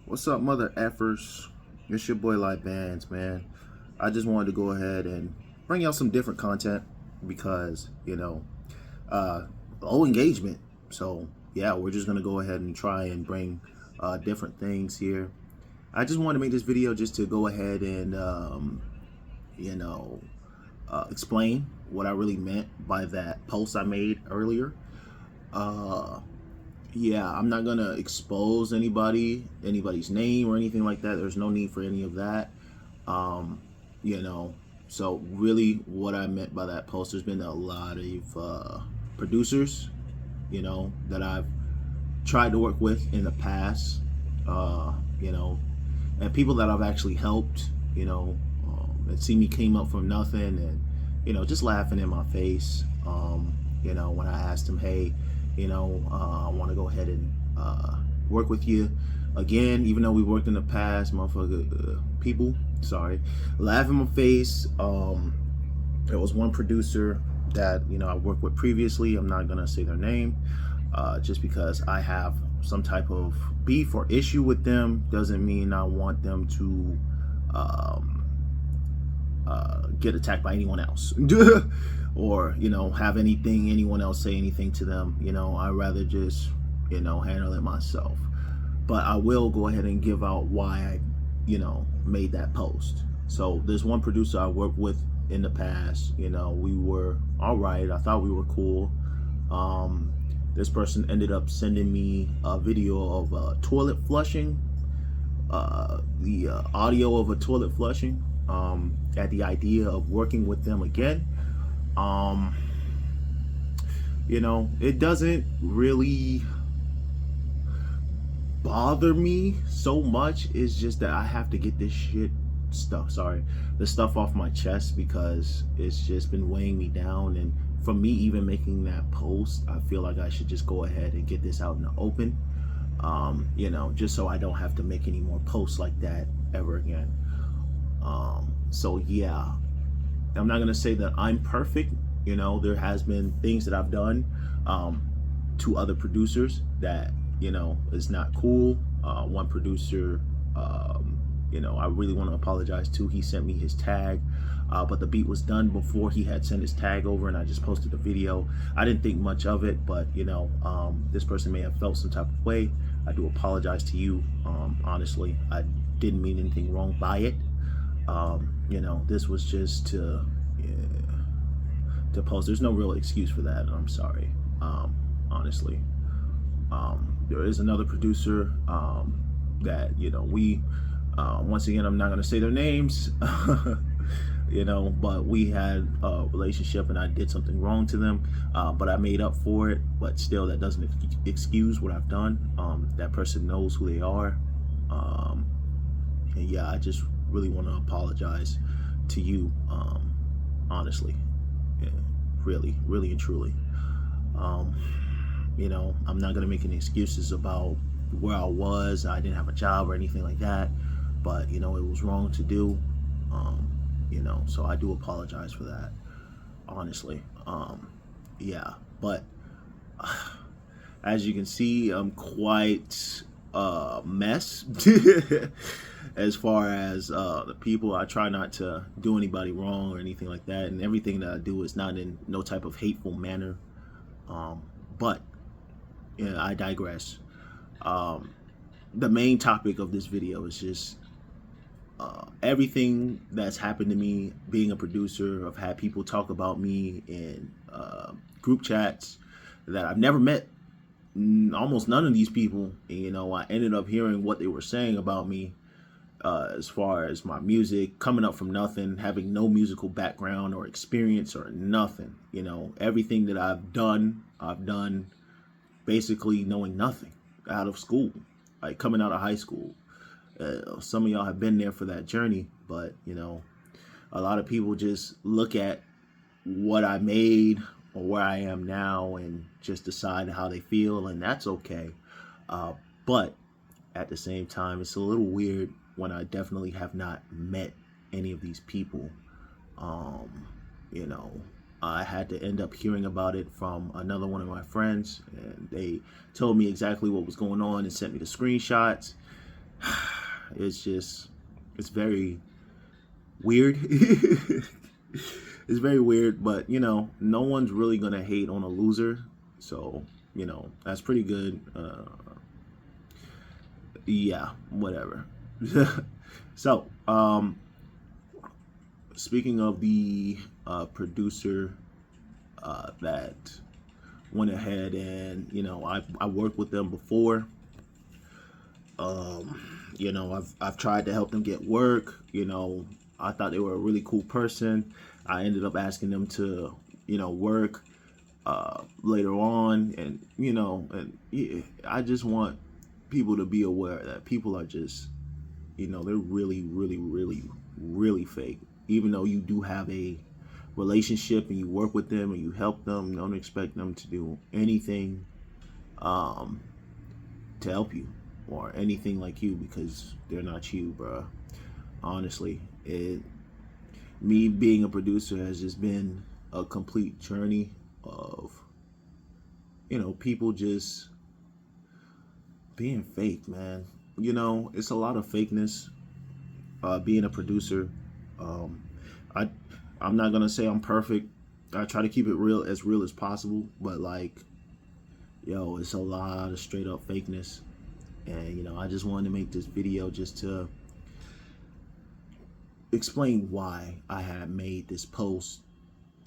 What's up, mother effers? It's your boy Light Bands, man. I just wanted to go ahead and bring out some different content because, uh, low engagement. So, yeah, we're just going to go ahead and try and bring different things here. I just wanted to make this video just to go ahead and, explain what I really meant by that post I made earlier. Yeah, I'm not gonna expose anybody's name or anything like that. There's no need for any of that. Um, you know, so really what I meant by that post, there's been a lot of producers, that I've tried to work with in the past, uh, you know, and people that I've actually helped, that see me came up from nothing and, just laughing in my face, when I asked them, hey, I want to go ahead and work with you again, even though we worked in the past, motherfucker, people, sorry, laugh in my face. There was one producer that, I worked with previously. I'm not going to say their name, just because I have some type of beef or issue with them doesn't mean I want them to get attacked by anyone else or have anyone else say anything to them. I'd rather just handle it myself. But I will go ahead and give out why I made that post. So there's one producer I worked with in the past. We were all right. I thought we were cool. This person ended up sending me a video of toilet flushing, the audio of a toilet flushing, at the idea of working with them again. It doesn't really bother me so much. It's just that I have to get this stuff off my chest, because it's just been weighing me down. And for me even making that post, I feel like I should just go ahead and get this out in the open, just so I don't have to make any more posts like that ever again. So yeah, I'm not gonna say that I'm perfect. There has been things that I've done to other producers that is not cool. One producer, I really want to apologize to. He sent me his tag, but the beat was done before he had sent his tag over, and I just posted the video. I didn't think much of it, but this person may have felt some type of way. I do apologize to you. Honestly, I didn't mean anything wrong by it. This was just to post. There's no real excuse for that. I'm sorry. Honestly, there is another producer that we once again, I'm not going to say their names, but we had a relationship and I did something wrong to them, but I made up for it. But still, that doesn't excuse what I've done. That person knows who they are, and yeah, I just really want to apologize to you, honestly, yeah, really and truly. I'm not gonna make any excuses about where I was. I didn't have a job or anything like that, but it was wrong to do. So I do apologize for that, honestly. Yeah, but as you can see, I'm quite a mess as far as the people. I try not to do anybody wrong or anything like that, and everything that I do is not in no type of hateful manner. But I digress. The main topic of this video is just everything that's happened to me being a producer. I've had people talk about me in group chats that I've never met almost none of these people. I ended up hearing what they were saying about me, as far as my music, coming up from nothing, having no musical background or experience or nothing. Everything that I've done basically knowing nothing, out of school, like coming out of high school. Some of y'all have been there for that journey, but a lot of people just look at what I made or where I am now and just decide how they feel, and that's okay. But at the same time, it's a little weird when I definitely have not met any of these people. I had to end up hearing about it from another one of my friends, and they told me exactly what was going on and sent me the screenshots. it's very weird. It's very weird, but no one's really gonna hate on a loser, so that's pretty good. Yeah, whatever. So, speaking of the producer that went ahead and I worked with them before. I've tried to help them get work. I thought they were a really cool person. I ended up asking them to work later on, and yeah, I just want people to be aware that people are just they're really, really, really, really fake. Even though you do have a relationship and you work with them and you help them, don't expect them to do anything um, to help you or anything like you, because they're not you, bruh. Honestly, me being a producer has just been a complete journey of people just being fake, man. It's a lot of fakeness being a producer. um, I I'm not gonna say I'm perfect. I try to keep it real as possible, but like, yo, it's a lot of straight up fakeness. And I just wanted to make this video just to explain why I had made this post.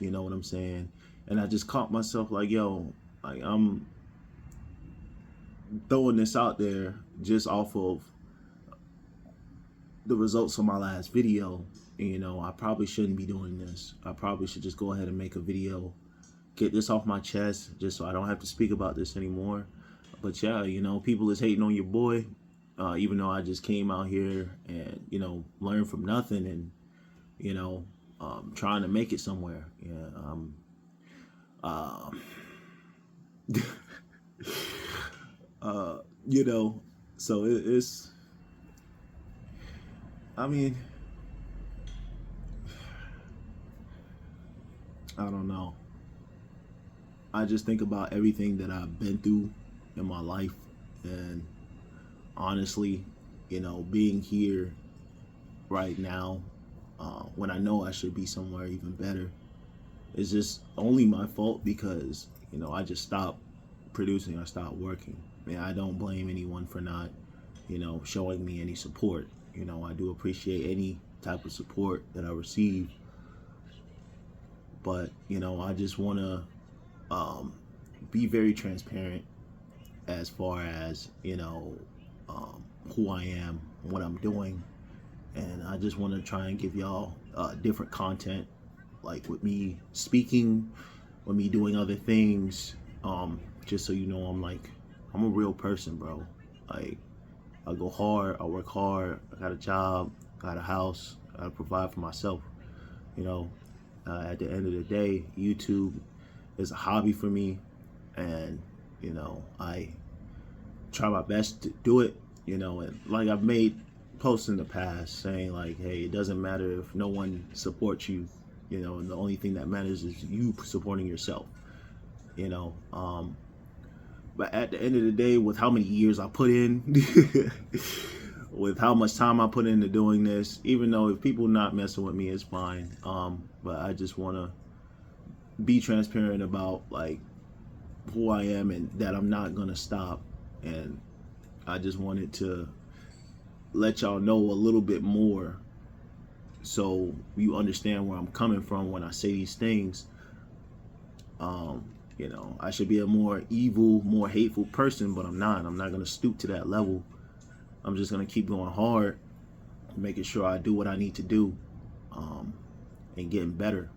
You know what I'm saying? And I just caught myself like, yo, like I'm throwing this out there just off of the results of my last video. I probably shouldn't be doing this. I probably should just go ahead and make a video, get this off my chest, just so I don't have to speak about this anymore. But yeah, people is hating on your boy, even though I just came out here and learned from nothing, and trying to make it somewhere. Yeah. Um, uh, you know, so it's. I mean, I don't know. I just think about everything that I've been through in my life, and honestly, being here right now, when I know I should be somewhere even better, is just only my fault because I just stopped producing. I stopped working. And I don't blame anyone for not showing me any support. I do appreciate any type of support that I receive, but I just want to be very transparent as far as who I am, what I'm doing, and I just want to try and give y'all different content, like with me speaking, with me doing other things, just so I'm a real person, bro. Like, I go hard, I work hard, I got a job, got a house, I gotta provide for myself. At the end of the day, YouTube is a hobby for me, and I try my best to do it. And like I've made posts in the past saying like, hey, it doesn't matter if no one supports you, and the only thing that matters is you supporting yourself. But at the end of the day, with how many years I put in, with how much time I put into doing this, even though if people not messing with me, it's fine. But I just want to be transparent about like who I am and that I'm not gonna stop. And I just wanted to let y'all know a little bit more, so you understand where I'm coming from when I say these things. I should be a more evil, more hateful person, but I'm not. I'm not gonna stoop to that level. I'm just gonna keep going hard, making sure I do what I need to do, and getting better.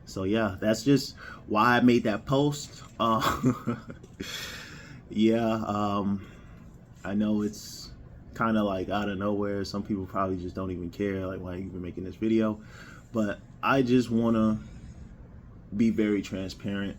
So yeah, that's just why I made that post. Yeah, I know it's kind of like out of nowhere. Some people probably just don't even care, like, why are you even making this video? But I just want to be very transparent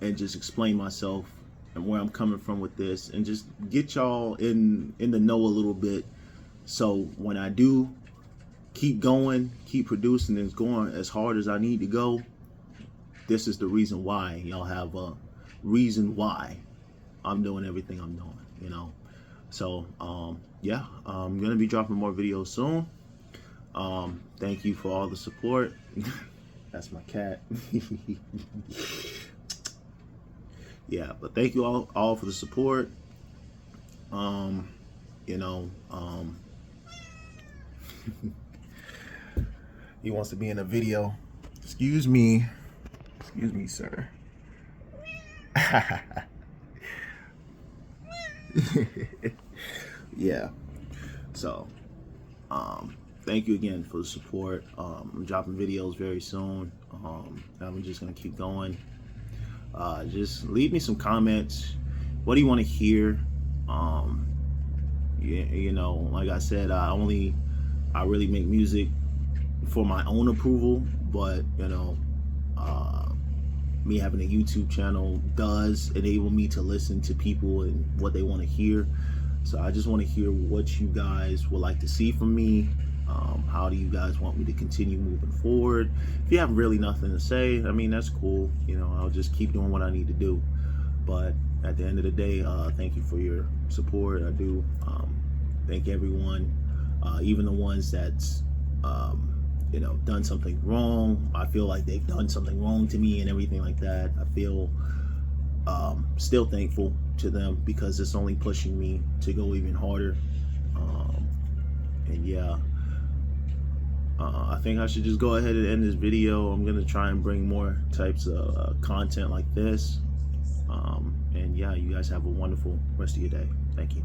and just explain myself and where I'm coming from with this, and just get y'all in the know a little bit, so when I do keep going, keep producing, and going as hard as I need to go, this is the reason why. Y'all have a reason why I'm doing everything I'm doing. So yeah, I'm gonna be dropping more videos soon. Thank you for all the support. That's my cat. Yeah, but thank you all for the support. You know, he wants to be in a video. Excuse me, sir. Yeah. So, thank you again for the support. I'm dropping videos very soon. I'm just gonna keep going. Just leave me some comments. What do you want to hear? You know, like I said, I really make music for my own approval, but you know, me having a YouTube channel does enable me to listen to people and what they want to hear. So I just want to hear what you guys would like to see from me. How do you guys want me to continue moving forward? If you have really nothing to say, I mean, that's cool. You know, I'll just keep doing what I need to do. But at the end of the day, thank you for your support. I do thank everyone, even the ones that's you know, done something wrong. I feel like they've done something wrong to me and everything like that. I feel still thankful to them because it's only pushing me to go even harder. And yeah, I think I should just go ahead and end this video. I'm gonna try and bring more types of content like this. And yeah, you guys have a wonderful rest of your day. Thank you.